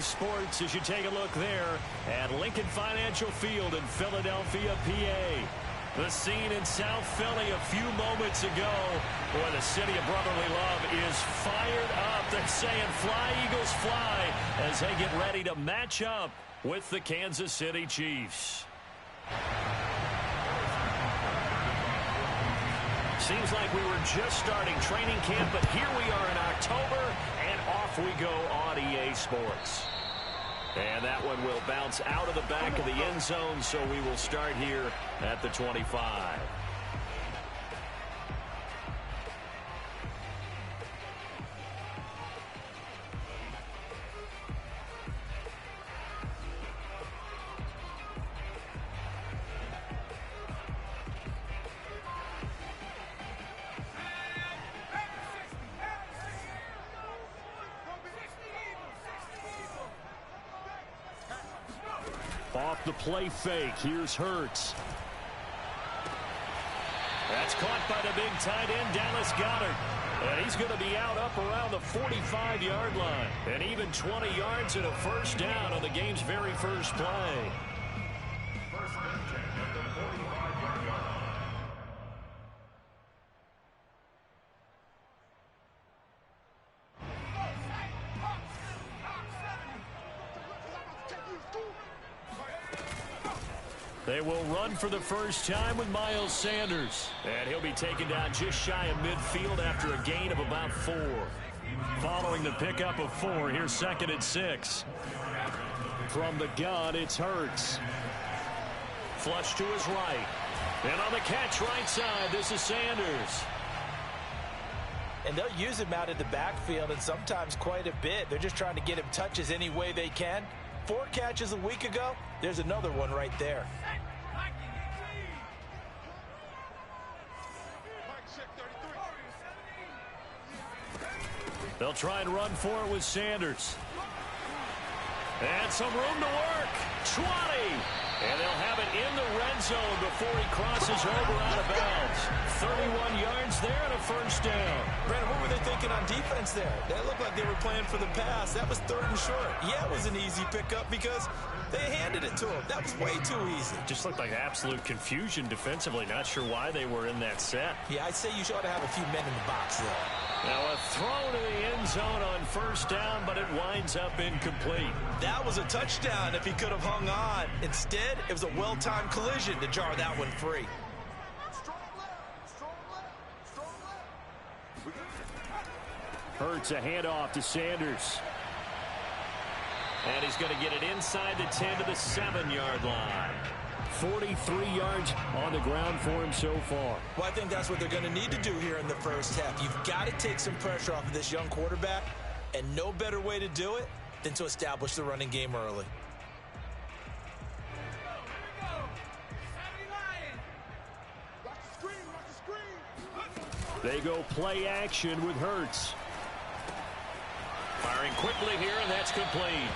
Sports as you take a look there at Lincoln Financial Field in Philadelphia, PA. The scene in South Philly a few moments ago where the city of brotherly love is fired up. They're saying fly, Eagles, fly as they get ready to match up with the Kansas City Chiefs. Seems like we were just starting training camp, but here we are in October, and off we go on EA Sports. And that one will bounce out of the back of the end zone, so we will start here at the 25. Off the play fake, here's Hurts. That's caught by the big tight end, Dallas Goedert. And he's going to be out up around the 45-yard line. And even 20 yards and a first down on the game's very first play. They will run for the first time with Miles Sanders. And he'll be taken down just shy of midfield after a gain of about 4. Following the pickup of 4, here's 2nd and 6. From the gun, it's Hurts. Flush to his right. And on the catch right side, this is Sanders. And they'll use him out in the backfield, and sometimes quite a bit. They're just trying to get him touches any way they can. 4 catches a week ago. There's another one right there. They'll try and run for it with Sanders. And some room to work. 20. And they'll have it in the red zone before he crosses over out of bounds. 31 yards there and a first down. Brandon, what were they thinking on defense there? That looked like they were playing for the pass. That was 3rd and short. Yeah, it was an easy pickup because they handed it to him. That was way too easy. Just looked like absolute confusion defensively. Not sure why they were in that set. Yeah, I'd say you ought to have a few men in the box there. Now a throw to the end zone on first down, but it winds up incomplete. That was a touchdown if he could have hung on. Instead, it was a well-timed collision to jar that one free. Hurts a handoff to Sanders. And he's going to get it inside the 10 to the 7-yard line. 43 yards on the ground for him so far. Well, I think that's what they're going to need to do here in the first half. You've got to take some pressure off of this young quarterback, and no better way to do it than to establish the running game early. They go play action with Hurts. Firing quickly here, and that's complete.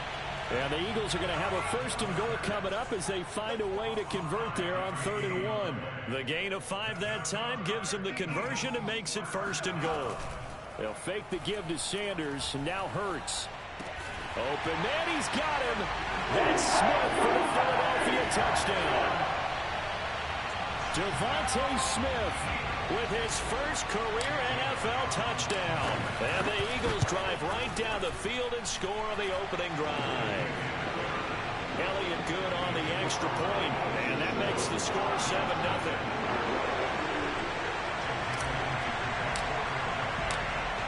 And the Eagles are going to have a 1st and goal coming up as they find a way to convert there on 3rd and 1. The gain of 5 that time gives them the conversion and makes it 1st and goal. They'll fake the give to Sanders, and now Hurts. Open man, he's got him. That's Smith for the Philadelphia touchdown. Devontae Smith with his first career NFL touchdown. And the Eagles drive right down the field and score on the opening drive. Elliott good on the extra point, and that makes the score 7-0.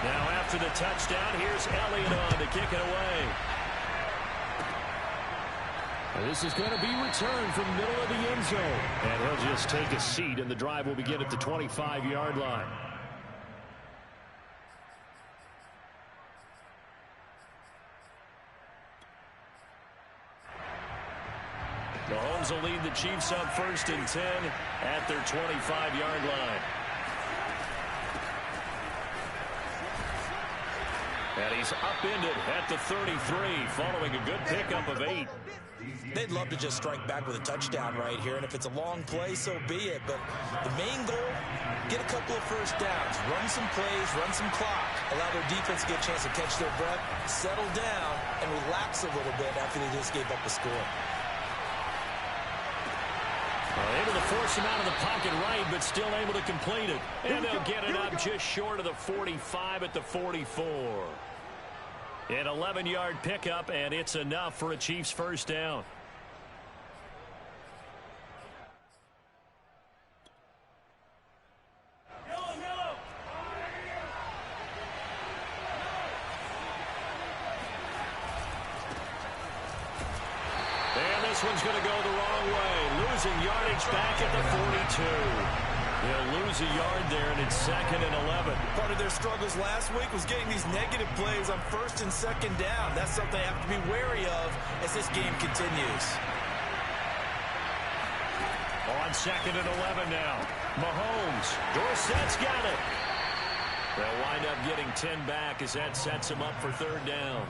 Now after the touchdown, here's Elliott on to kick it away. This is going to be returned from the middle of the end zone. And he'll just take a seat, and the drive will begin at the 25-yard line. Mahomes will lead the Chiefs up 1st and 10 at their 25-yard line. And he's upended at the 33 following a good pickup of 8. They'd love to just strike back with a touchdown right here, and if it's a long play, so be it. But the main goal, get a couple of first downs, run some plays, run some clock, allow their defense to get a chance to catch their breath, settle down, and relax a little bit after they just gave up a score. Able to force him out of the pocket right, but still able to complete it. And they'll get it up just short of the 45 at the 44. An 11-yard pickup, and it's enough for a Chiefs first down. And this one's going to go the wrong way. Losing yardage back at the 42. They'll lose a yard there, and it's 2nd and 11. Part of their struggles last week was getting these negative plays on 1st and 2nd down. That's something they have to be wary of as this game continues. On 2nd and 11 now. Mahomes. Dorsett's got it. They'll wind up getting 10 back as that sets them up for 3rd down.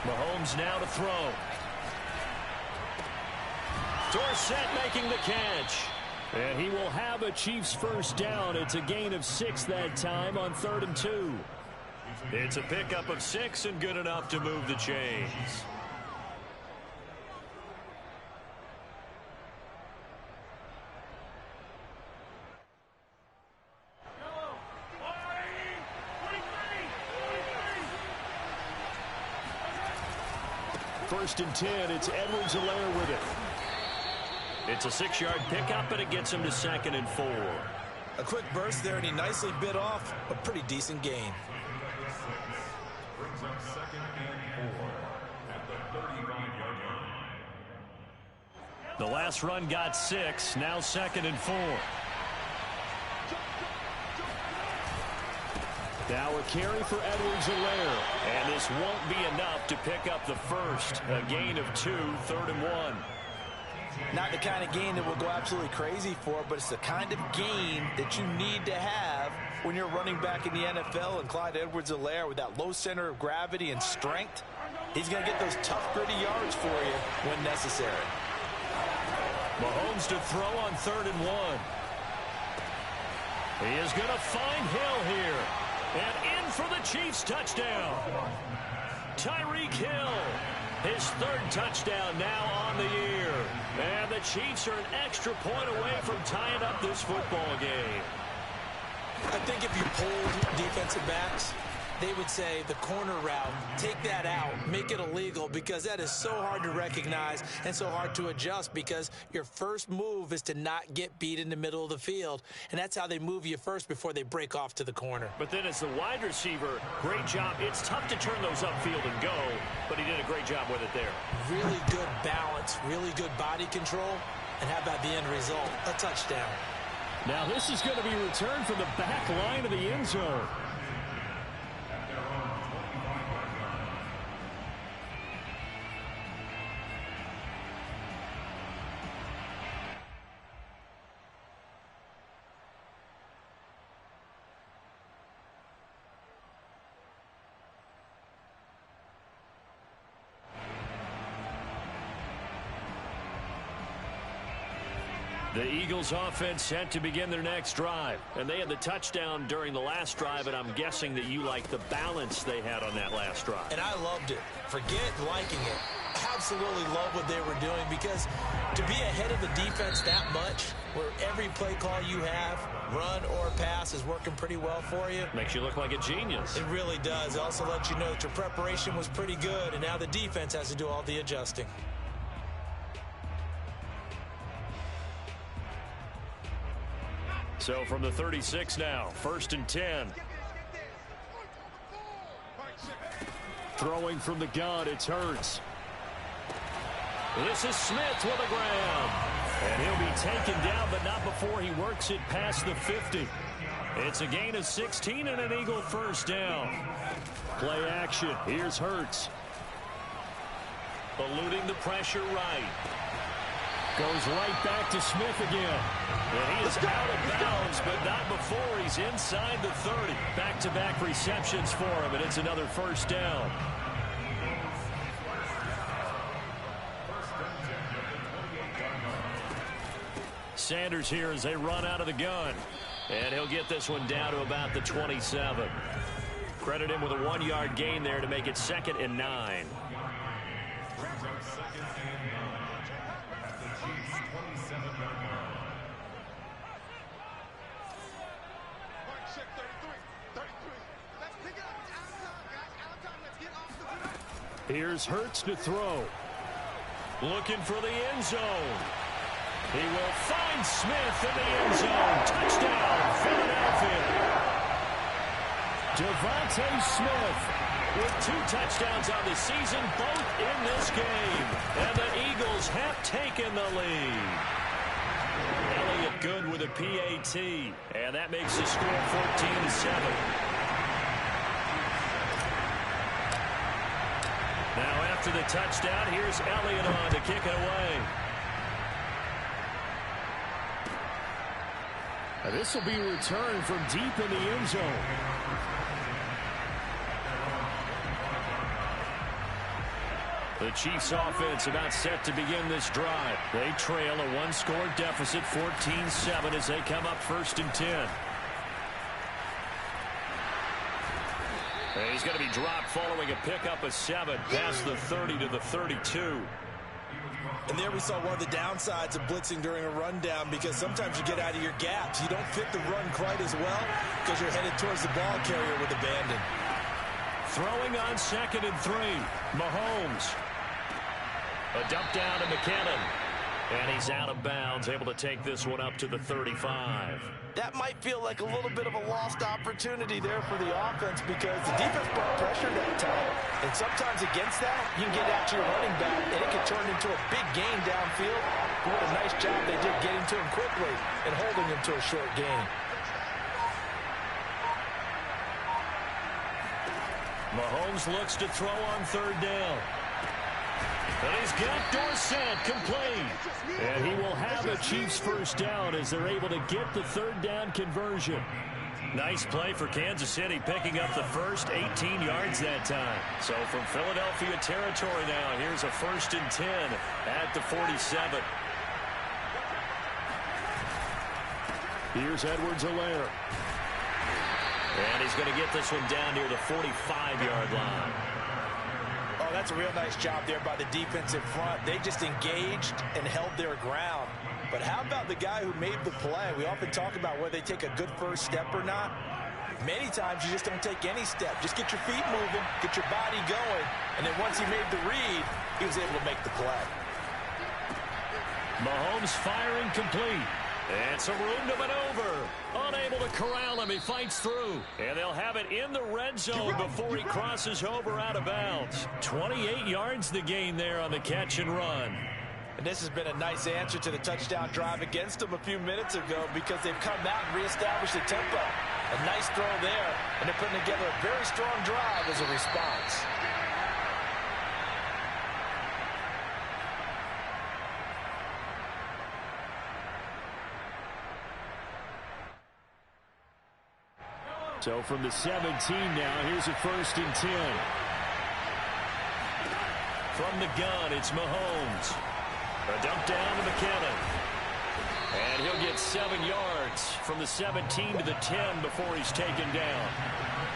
Mahomes now to throw. Dorsett making the catch. And he will have a Chiefs first down. It's a gain of 6 that time on 3rd and 2. It's a pickup of 6 and good enough to move the chains. First and 10, it's Edwards-Helaire with it. It's a 6-yard pickup, and it gets him to 2nd and 4. A quick burst there, and he nicely bit off a pretty decent gain. Brings up 2nd and 4 at the 35-yard line. The last run got 6, now 2nd and 4. Now a carry for Edwards-Helaire, and this won't be enough to pick up the first. A gain of 2, 3rd and 1. Not the kind of gain that will go absolutely crazy for, but it's the kind of gain that you need to have when you're running back in the NFL. And Clyde Edwards-Helaire, with that low center of gravity and strength, he's going to get those tough, gritty yards for you when necessary. Mahomes to throw on 3rd and 1. He is going to find Hill here. And in for the Chiefs touchdown. Tyreek Hill, his 3rd touchdown now on the year. And the Chiefs are an extra point away from tying up this football game. I think if you polled defensive backs, they would say the corner route, take that out, make it illegal, because that is so hard to recognize and so hard to adjust, because your first move is to not get beat in the middle of the field, and that's how they move you first before they break off to the corner. But then as the wide receiver, great job. It's tough to turn those upfield and go, but he did a great job with it there. Really good balance, really good body control, and how about the end result? A touchdown. Now this is going to be returned from the back line of the end zone. The Eagles offense set to begin their next drive. And they had the touchdown during the last drive, and I'm guessing that you like the balance they had on that last drive. And I loved it. Forget liking it. Absolutely love what they were doing, because to be ahead of the defense that much, where every play call you have, run or pass, is working pretty well for you. Makes you look like a genius. It really does. It also lets you know that your preparation was pretty good, and now the defense has to do all the adjusting. So from the 36 now, 1st and 10. Throwing from the gun, it's Hurts. This is Smith with a grab. And he'll be taken down, but not before he works it past the 50. It's a gain of 16 and an Eagle first down. Play action. Here's Hurts. Eluding the pressure right. Goes right back to Smith again. And he is out of bounds, but not before he's inside the 30. Back-to-back receptions for him, and it's another first down. Sanders here as they run out of the gun. And he'll get this one down to about the 27. Credit him with a 1-yard gain there to make it 2nd and 9. Here's Hurts to throw. Looking for the end zone. He will find Smith in the end zone. Touchdown, Philadelphia. Devontae Smith with 2 touchdowns on the season, both in this game. And the Eagles have taken the lead. Elliott good with a PAT. And that makes the score 14-7. Now after the touchdown, here's Elliott on to kick it away. This will be a return from deep in the end zone. The Chiefs offense about set to begin this drive. They trail a 1-score deficit, 14-7, as they come up 1st and 10. And he's going to be dropped following a pickup of 7 past the 30 to the 32. And there we saw one of the downsides of blitzing during a rundown, because sometimes you get out of your gaps. You don't fit the run quite as well because you're headed towards the ball carrier with abandon. Throwing on 2nd and 3. Mahomes. A dump down to McKinnon. And he's out of bounds, able to take this one up to the 35. That might feel like a little bit of a lost opportunity there for the offense, because the defense brought pressure that time. And sometimes against that, you can get out to your running back, and it can turn into a big gain downfield. What a nice job they did getting to him quickly and holding him to a short gain. Mahomes looks to throw on 3rd down. And he's got Dorsett complete. And he will have a Chiefs first down as they're able to get the 3rd down conversion. Nice play for Kansas City, picking up the first 18 yards that time. So from Philadelphia territory now, here's a 1st and 10 at the 47. Here's Edwards-Helaire. And he's going to get this one down near the 45-yard line. Oh, that's a real nice job there by the defense in front. They just engaged and held their ground. But how about the guy who made the play? We often talk about whether they take a good first step or not. Many times you just don't take any step. Just get your feet moving, get your body going, and then once he made the read, he was able to make the play. Mahomes firing complete. And some room to maneuver. Unable to corral him. He fights through. And they'll have it in the red zone before he crosses over out of bounds. 28 yards the gain there on the catch and run. And this has been a nice answer to the touchdown drive against them a few minutes ago, because they've come out and reestablished the tempo. A nice throw there, and they're putting together a very strong drive as a response. So from the 17 now, here's a 1st and 10. From the gun, it's Mahomes. A dump down to McKinnon. And he'll get 7 yards from the 17 to the 10 before he's taken down.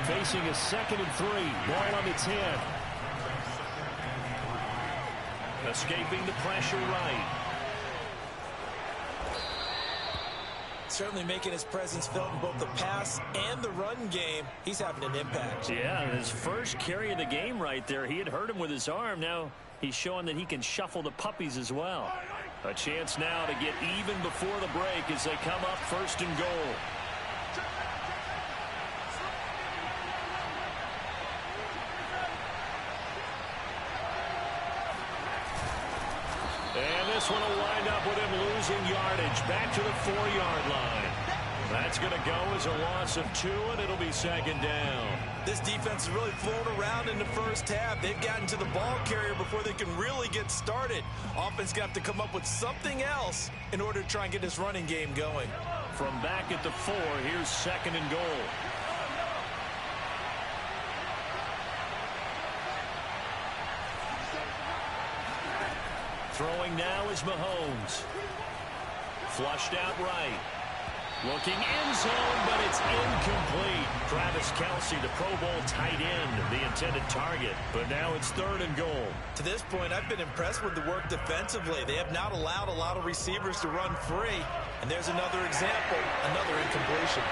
Facing a 2nd and 3. Ball on the 10. Escaping the pressure right. Certainly making his presence felt in both the pass and the run game. He's having an impact. Yeah, his first carry of the game right there. He had hurt him with his arm. Now he's showing that he can shuffle the puppies as well. A chance now to get even before the break as they come up 1st and goal. And this one will wind up with him losing yardage back to the 4-yard line. That's going to go as a loss of 2, and it'll be second down. This defense is really flown around in the first half. They've gotten to the ball carrier before they can really get started. Offense got to come up with something else in order to try and get this running game going. From back at the 4, here's second and goal. Throwing now is Mahomes. Flushed out right. Looking end zone, but it's incomplete. Travis Kelce, the Pro Bowl tight end, the intended target. But now it's third and goal. To this point, I've been impressed with the work defensively. They have not allowed a lot of receivers to run free. And there's another example, another incompletion.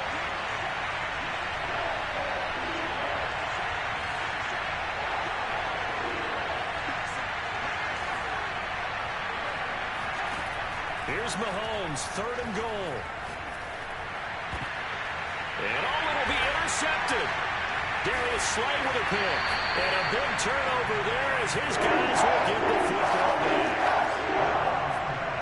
Here's Mahomes, third and goal. And it'll be intercepted. Darius Slay with a pick. And a big turnover there as his guys will get the football back.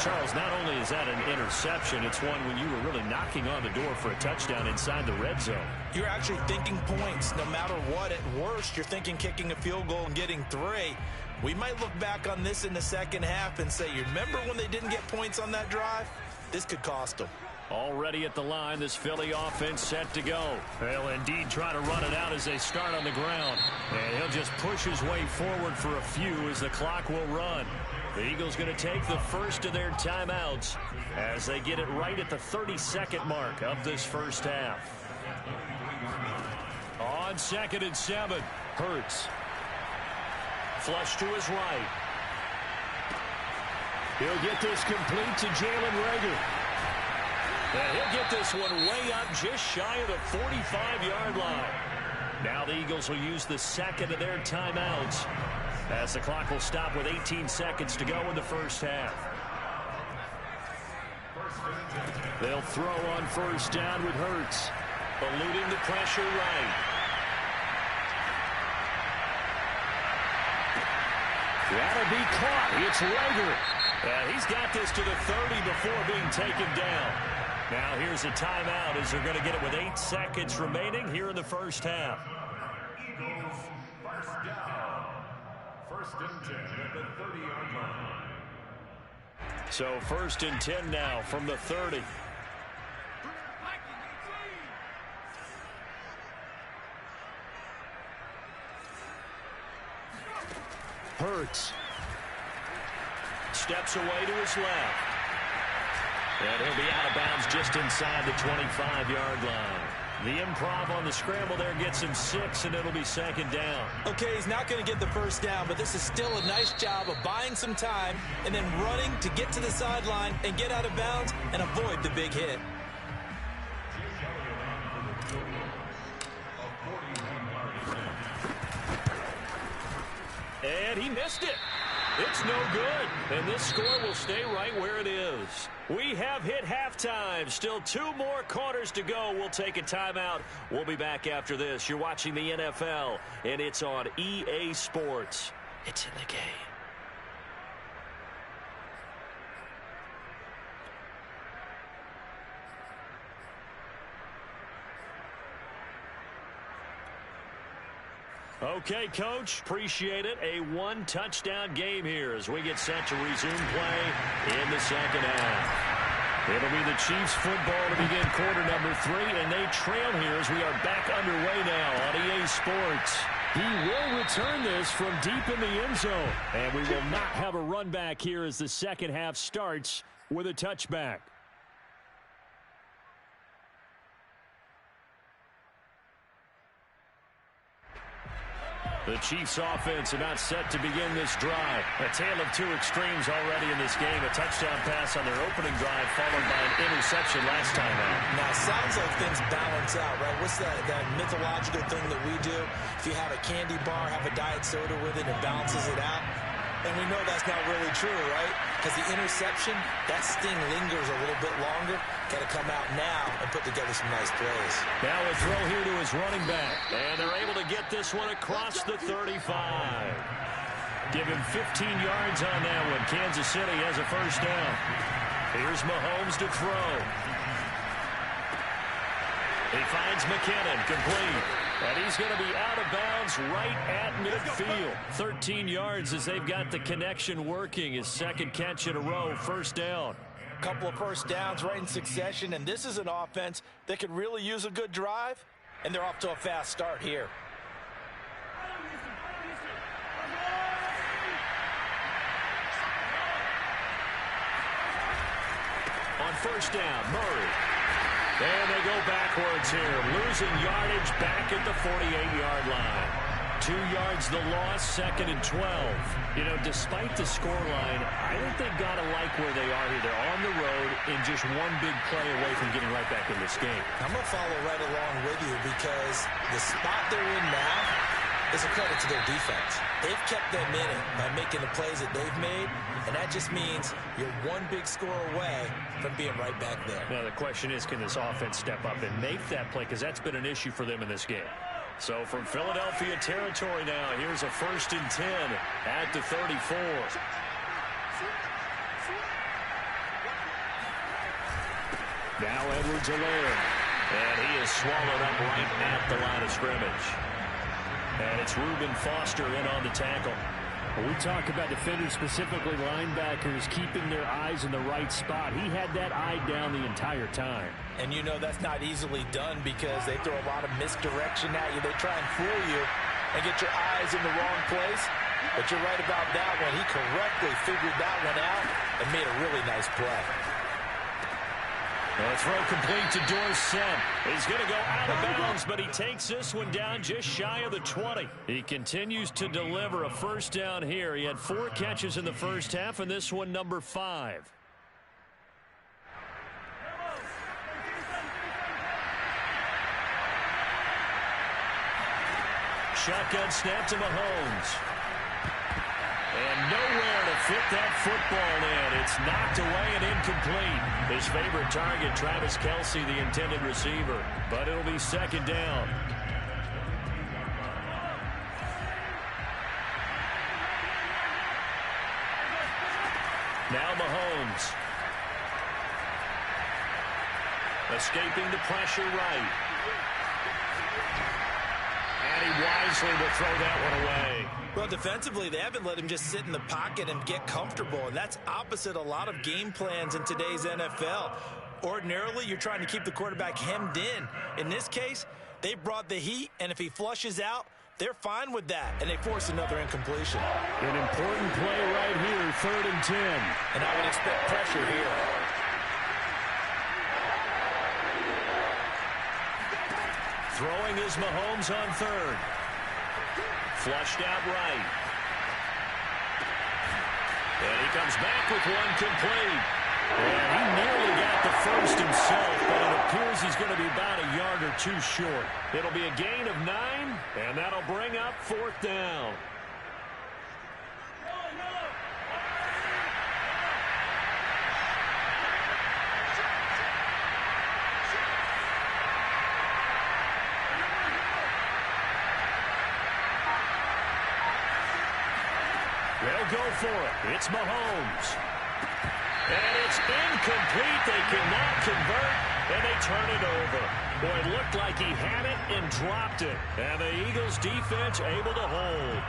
Charles, not only is that an interception, it's one when you were really knocking on the door for a touchdown inside the red zone. You're actually thinking points no matter what. At worst, you're thinking kicking a field goal and getting 3. We might look back on this in the second half and say, you remember when they didn't get points on that drive? This could cost them. Already at the line, this Philly offense set to go. They'll indeed try to run it out as they start on the ground. And he'll just push his way forward for a few as the clock will run. The Eagles going to take the first of their timeouts as they get it right at the 32nd mark of this first half. On 2nd and 7, Hurts. Flush to his right. He'll get this complete to Jalen Reagor. And he'll get this one way up just shy of the 45-yard line. Now the Eagles will use the second of their timeouts as the clock will stop with 18 seconds to go in the first half. They'll throw on first down with Hurts. Eluding the pressure right. That'll be caught. It's Reagor. And he's got this to the 30 before being taken down. Now here's a timeout as they're going to get it with 8 seconds remaining here in the first half. Eagles first down. First and 10 at the 30-yard line. So first and 10 now from the 30. Hurts. Steps away to his left. And he'll be out of bounds just inside the 25-yard line. The improv on the scramble there gets him 6, and it'll be second down. Okay, he's not going to get the first down, but this is still a nice job of buying some time and then running to get to the sideline and get out of bounds and avoid the big hit. And he missed it. It's no good. And this score will stay right where it is. We have hit halftime. Still 2 more quarters to go. We'll take a timeout. We'll be back after this. You're watching the NFL, and it's on EA Sports. It's in the game. Okay, Coach, appreciate it. A 1-touchdown game here as we get set to resume play in the second half. It'll be the Chiefs football to begin quarter number 3, and they trail here as we are back underway now on EA Sports. He will return this from deep in the end zone, and we will not have a run back here as the second half starts with a touchback. The Chiefs offense about set to begin this drive. A tale of 2 extremes already in this game. A touchdown pass on their opening drive followed by an interception last time out. Now, it sounds like things balance out, right? What's that mythological thing that we do? If you have a candy bar, have a diet soda with it, it balances it out. And we know that's not really true, right? Because the interception, that sting lingers a little bit longer. Got to come out now and put together some nice plays. Now a throw here to his running back. And they're able to get this one across the 35. Give him 15 yards on that one. Kansas City has a first down. Here's Mahomes to throw. He finds McKinnon, complete. And he's going to be out of bounds right at midfield. 13 yards as they've got the connection working. His second catch in a row, first down. Couple of first downs right in succession, and this is an offense that could really use a good drive, and they're off to a fast start here. On first down, Murray. And they go backwards here, losing yardage back at the 48-yard line. 2 yards the loss, second and 12. You know, despite the scoreline, I think they've got to like where they are here. They're on the road and just one big play away from getting right back in this game. I'm going to follow right along with you because the spot they're in now is a credit to their defense. They've kept them in it by making the plays that they've made, and that just means you're one big score away from being right back there. Now, the question is, can this offense step up and make that play? Because that's been an issue for them in this game. So from Philadelphia territory now, here's a 1st and 10 at the 34. Now Edwards-Helaire. And he is swallowed up right at the line of scrimmage. And it's Reuben Foster in on the tackle. When we talk about defenders, specifically linebackers, keeping their eyes in the right spot. He had that eye down the entire time. And you know that's not easily done because they throw a lot of misdirection at you. They try and fool you and get your eyes in the wrong place. But you're right about that one. He correctly figured that one out and made a really nice play. Well, throw complete to Dorsett. He's going to go out of bounds, but he takes this one down just shy of the 20. He continues to deliver a first down here. He had 4 catches in the first half, and this one number 5. Shotgun snap to Mahomes. And nowhere to fit that football in. It's knocked away and incomplete. His favorite target, Travis Kelce, the intended receiver. But it'll be second down. Now Mahomes. Escaping the pressure right. And he wisely will throw that one away. Well, defensively, they haven't let him just sit in the pocket and get comfortable, and that's opposite a lot of game plans in today's NFL. Ordinarily, you're trying to keep the quarterback hemmed in. In this case, they brought the heat, and if he flushes out, they're fine with that, and they force another incompletion. An important play right here, 3rd and 10. And I would expect pressure here. Throwing is Mahomes on 3rd. Flushed out right. And he comes back with one complete. And he nearly got the first himself, but it appears he's going to be about a yard or 2 short. It'll be a gain of 9, and that'll bring up 4th down. They'll go for it. It's Mahomes. And it's incomplete. They cannot convert, and they turn it over. Boy, it looked like he had it and dropped it. And the Eagles defense able to hold.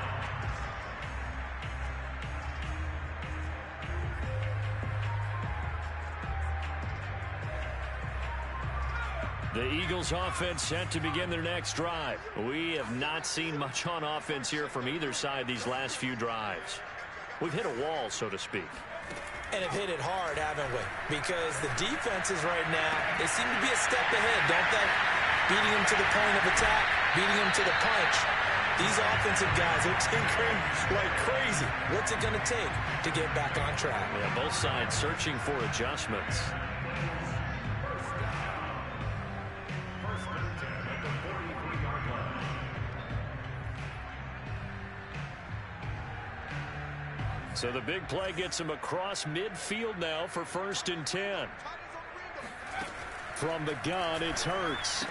The Eagles offense set to begin their next drive. We have not seen much on offense here from either side these last few drives. We've hit a wall, so to speak. And have hit it hard, haven't we? Because the defenses right now, they seem to be a step ahead, don't they? Beating them to the point of attack, beating them to the punch. These offensive guys are tinkering like crazy. What's it going to take to get back on track? Yeah, both sides searching for adjustments. So the big play gets him across midfield now for 1st and 10. From the gun, it's Hurts.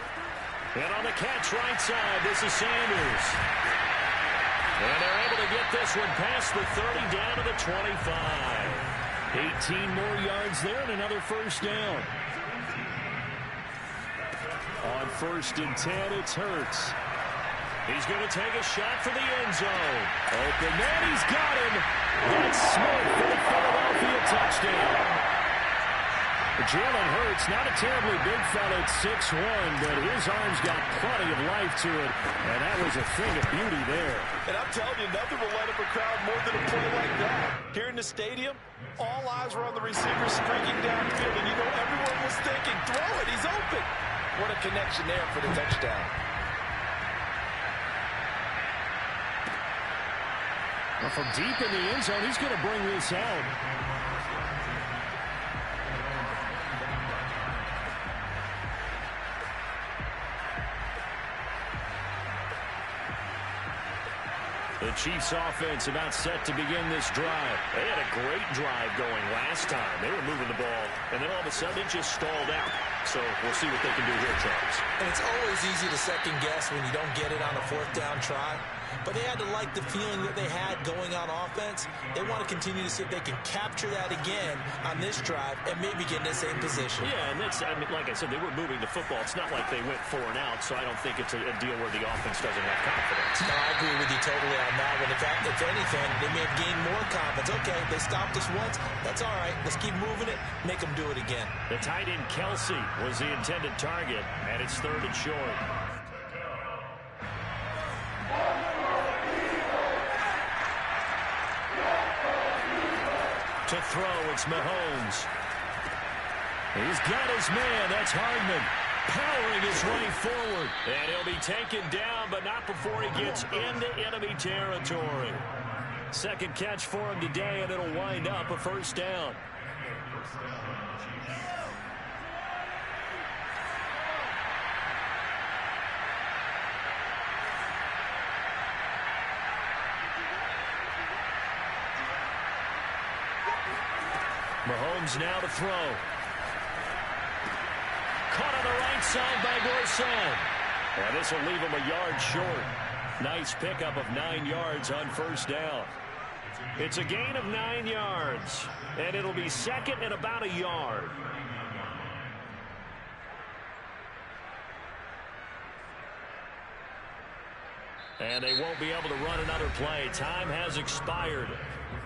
And on the catch right side, this is Sanders. And they're able to get this one past the 30 down to the 25. 18 more yards there and another first down. On 1st and 10, it's Hurts. He's going to take a shot for the end zone. Open man, he's got him. That's Smith for the Philadelphia touchdown. Jalen Hurts, not a terribly big fella at 6'1", but his arm's got plenty of life to it, and that was a thing of beauty there. And I'm telling you, nothing will light up a crowd more than a play like that. Here in the stadium, all eyes were on the receiver streaking downfield, and you know everyone was thinking, throw it, he's open. What a connection there for the touchdown. Well, from deep in the end zone, he's going to bring this out. The Chiefs offense about set to begin this drive. They had a great drive going last time. They were moving the ball, and then all of a sudden it just stalled out. So we'll see what they can do here, Charles. And it's always easy to second guess when you don't get it on a 4th down try. But they had to like the feeling that they had going on offense. They want to continue to see if they can capture that again on this drive and maybe get in the same position. Yeah, and that's, I mean, like I said, they were moving the football. It's not like they went 4 and out, so I don't think it's a deal where the offense doesn't have confidence. No, I agree with you totally on that one. In fact, if anything, they may have gained more confidence. Okay, they stopped us once. That's all right. Let's keep moving it. Make them do it again. The tight end Kelsey was the intended target, and it's 3rd and short. To throw, it's Mahomes. He's got his man. That's Hardman. Powering his way forward. And he'll be taken down, but not before he gets into enemy territory. 2nd catch for him today, and it'll wind up a 1st down. Mahomes now to throw. Caught on the right side by Garcon. And this will leave him a yard short. Nice pickup of 9 yards on 1st down. It's a gain of 9 yards. And it'll be 2nd and about a yard. And they won't be able to run another play. Time has expired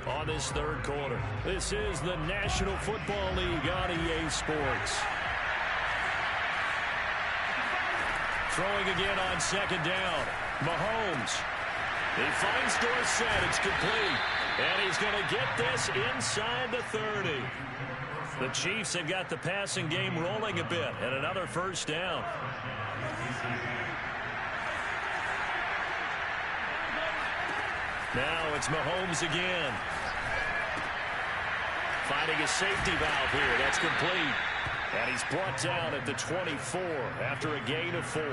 on this 3rd quarter. This is the National Football League on EA Sports. Throwing again on 2nd down. Mahomes. He finds Dorsett. It's complete. And he's going to get this inside the 30. The Chiefs have got the passing game rolling a bit. And another 1st down. Now it's Mahomes again. Finding a safety valve here. That's complete. And he's brought down at the 24 after a gain of 4.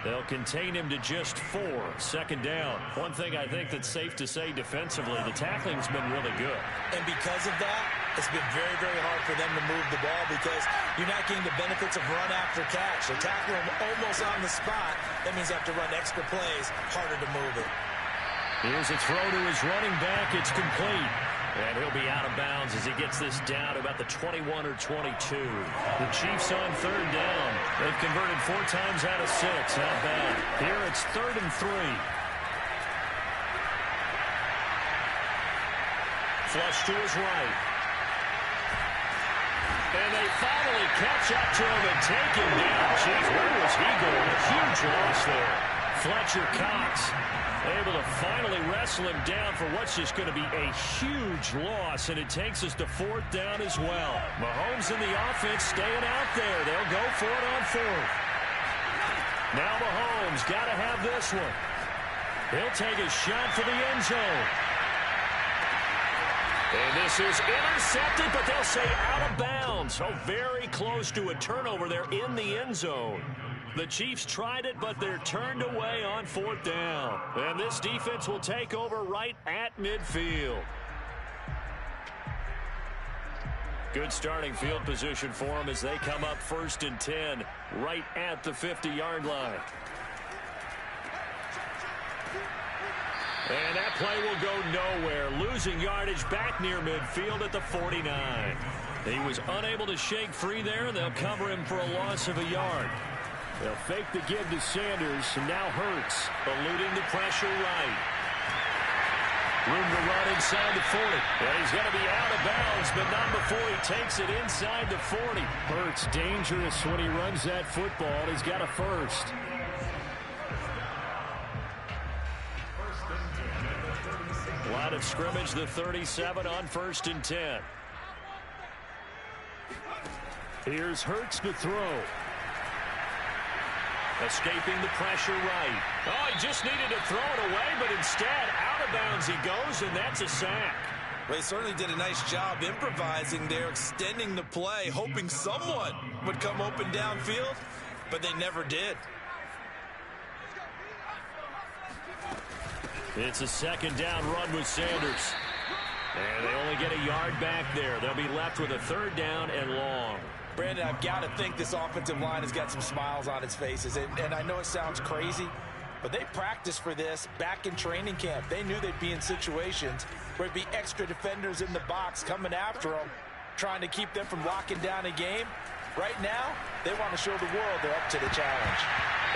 They'll contain him to just 4. 2nd down. One thing I think that's safe to say defensively, the tackling's been really good. And because of that, it's been very, very hard for them to move the ball because you're not getting the benefits of run after catch. They tackle him almost on the spot. That means they have to run extra plays, harder to move it. Here's a throw to his running back. It's complete. And he'll be out of bounds as he gets this down to about the 21 or 22. The Chiefs on 3rd down. They've converted 4 times out of 6. Not bad. Here it's 3rd and 3. Flush to his right. And they finally catch up to him and take him down. Jeez, where was he going? A huge loss there. Fletcher Cox able to finally wrestle him down for what's just going to be a huge loss, and it takes us to 4th down as well. Mahomes and the offense staying out there. They'll go for it on 4th. Now Mahomes got to have this one. He'll take a shot for the end zone. And this is intercepted, but they'll say out of bounds. So very close to a turnover there in the end zone. The Chiefs tried it, but they're turned away on 4th down. And this defense will take over right at midfield. Good starting field position for them as they come up 1st and 10 right at the 50-yard line. And that play will go nowhere. Losing yardage back near midfield at the 49. He was unable to shake free there, and they'll cover him for a loss of a yard. They'll fake the give to Sanders, and now Hurts. Eluding the pressure right. Room to run inside the 40. And he's going to be out of bounds, but not before he takes it inside the 40. Hurts dangerous when he runs that football. He's got a first. Line of scrimmage, the 37 on 1st and 10. Here's Hurts to throw. Escaping the pressure right. Oh, he just needed to throw it away, but instead, out of bounds he goes, and that's a sack. Well, he certainly did a nice job improvising there, extending the play, hoping someone would come open downfield, but they never did. It's a 2nd down run with Sanders. And they only get a yard back there. They'll be left with a 3rd down and long. Brandon, I've got to think this offensive line has got some smiles on its faces. And I know it sounds crazy, but they practiced for this back in training camp. They knew they'd be in situations where it'd be extra defenders in the box coming after them, trying to keep them from locking down a game. Right now, they want to show the world they're up to the challenge.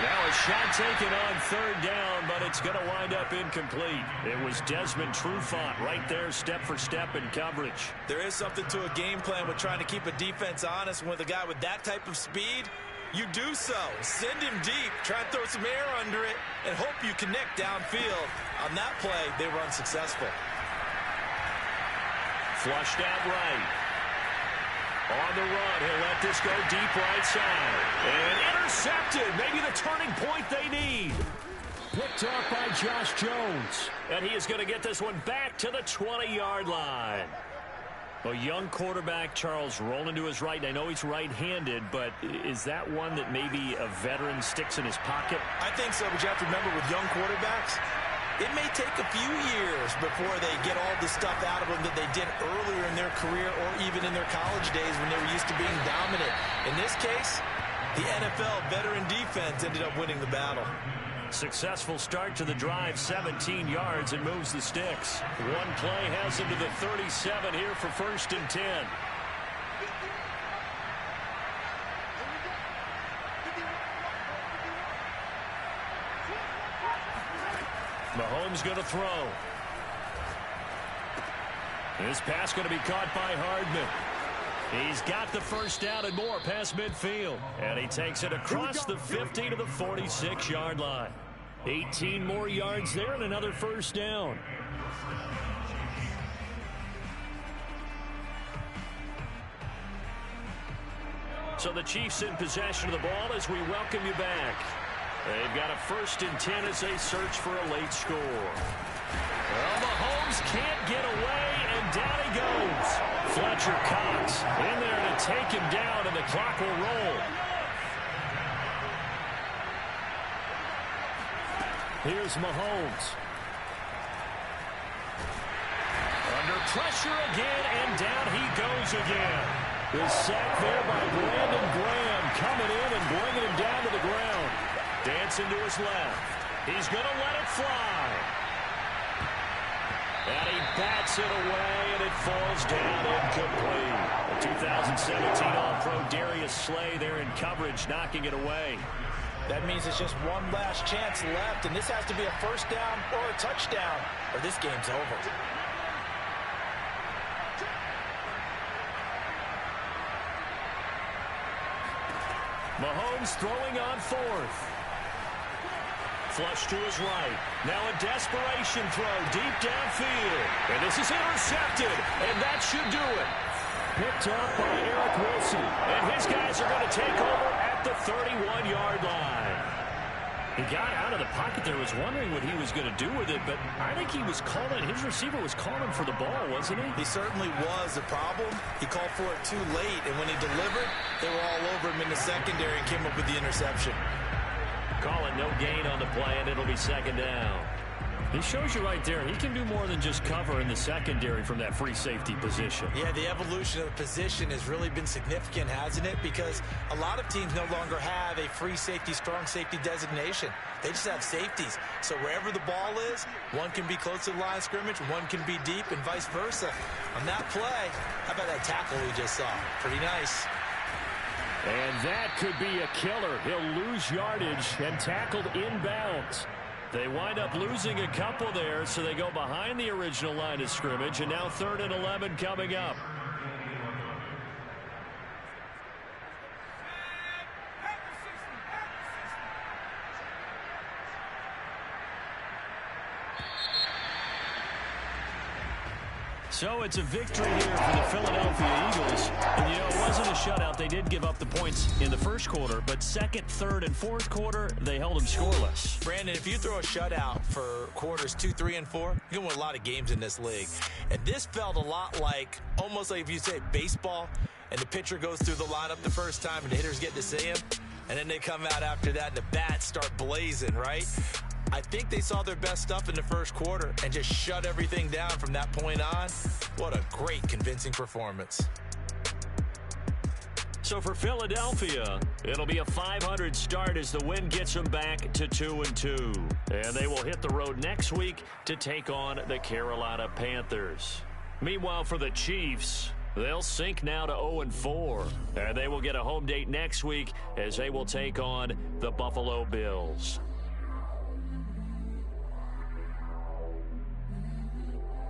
Now a shot taken on 3rd down, but it's going to wind up incomplete. It was Desmond Trufant right there, step for step in coverage. There is something to a game plan with trying to keep a defense honest. And with a guy with that type of speed, you do so. Send him deep, try and throw some air under it, and hope you connect downfield. On that play, they were unsuccessful. Flushed out right. On the run, he'll let this go deep right side. And intercepted. Maybe the turning point they need. Picked off by Josh Jones. And he is going to get this one back to the 20-yard line. A young quarterback, Charles, rolling to his right. And I know he's right-handed, but is that one that maybe a veteran sticks in his pocket? I think so, but you have to remember with young quarterbacks, it may take a few years before they get all the stuff out of them that they did earlier in their career or even in their college days when they were used to being dominant. In this case, the NFL veteran defense ended up winning the battle. Successful start to the drive, 17 yards, and moves the sticks. One play has him to the 37 here for 1st and 10. Mahomes going to throw. This pass going to be caught by Hardman. He's got the 1st down and more past midfield. And he takes it across the 50 to the 46-yard line. 18 more yards there and another 1st down. So the Chiefs in possession of the ball as we welcome you back. They've got a 1st and 10 as they search for a late score. Well, Mahomes can't get away, and down he goes. Fletcher Cox in there to take him down, and the clock will roll. Here's Mahomes. Under pressure again, and down he goes again. The sack there by Brandon Graham coming in and bringing him down to the ground. Dancing to his left. He's going to let it fly. And he bats it away, and it falls down incomplete. The 2017 All-Pro Darius Slay there in coverage, knocking it away. That means it's just one last chance left, and this has to be a 1st down or a touchdown, or this game's over. Mahomes throwing on 4th. Flush to his right. Now a desperation throw deep downfield. And this is intercepted. And that should do it. Picked up by Eric Wilson. And his guys are going to take over at the 31-yard line. He got out of the pocket there, was wondering what he was going to do with it, but I think he was calling, his receiver was calling for the ball, wasn't he? He certainly was. The problem, he called for it too late, and when he delivered, they were all over him in the secondary and came up with the interception. Calling no gain on the play, and it'll be 2nd down. He shows you right there, he can do more than just cover in the secondary from that free safety position. Yeah, the evolution of the position has really been significant, hasn't it? Because a lot of teams no longer have a free safety, strong safety designation. They just have safeties. So wherever the ball is, one can be close to the line of scrimmage, one can be deep, and vice versa. On that play, how about that tackle we just saw? Pretty nice. And that could be a killer. He'll lose yardage and tackled inbounds. They wind up losing a couple there, so they go behind the original line of scrimmage, and now 3rd and 11 coming up. So it's a victory here for the Philadelphia Eagles. And, you know, it wasn't a shutout. They did give up the points in the first quarter, but second, third, and fourth quarter, they held them scoreless. Brandon, if you throw a shutout for quarters 2, 3, and 4, you can win a lot of games in this league. And this felt a lot like, almost like if you say baseball, and the pitcher goes through the lineup the first time, and the hitters get to see him, and then they come out after that, and the bats start blazing, right? I think they saw their best stuff in the first quarter and just shut everything down from that point on. What a great, convincing performance. So for Philadelphia, it'll be a 500 start as the win gets them back to 2-2. And they will hit the road next week to take on the Carolina Panthers. Meanwhile, for the Chiefs, they'll sink now to 0-4. And they will get a home date next week as they will take on the Buffalo Bills.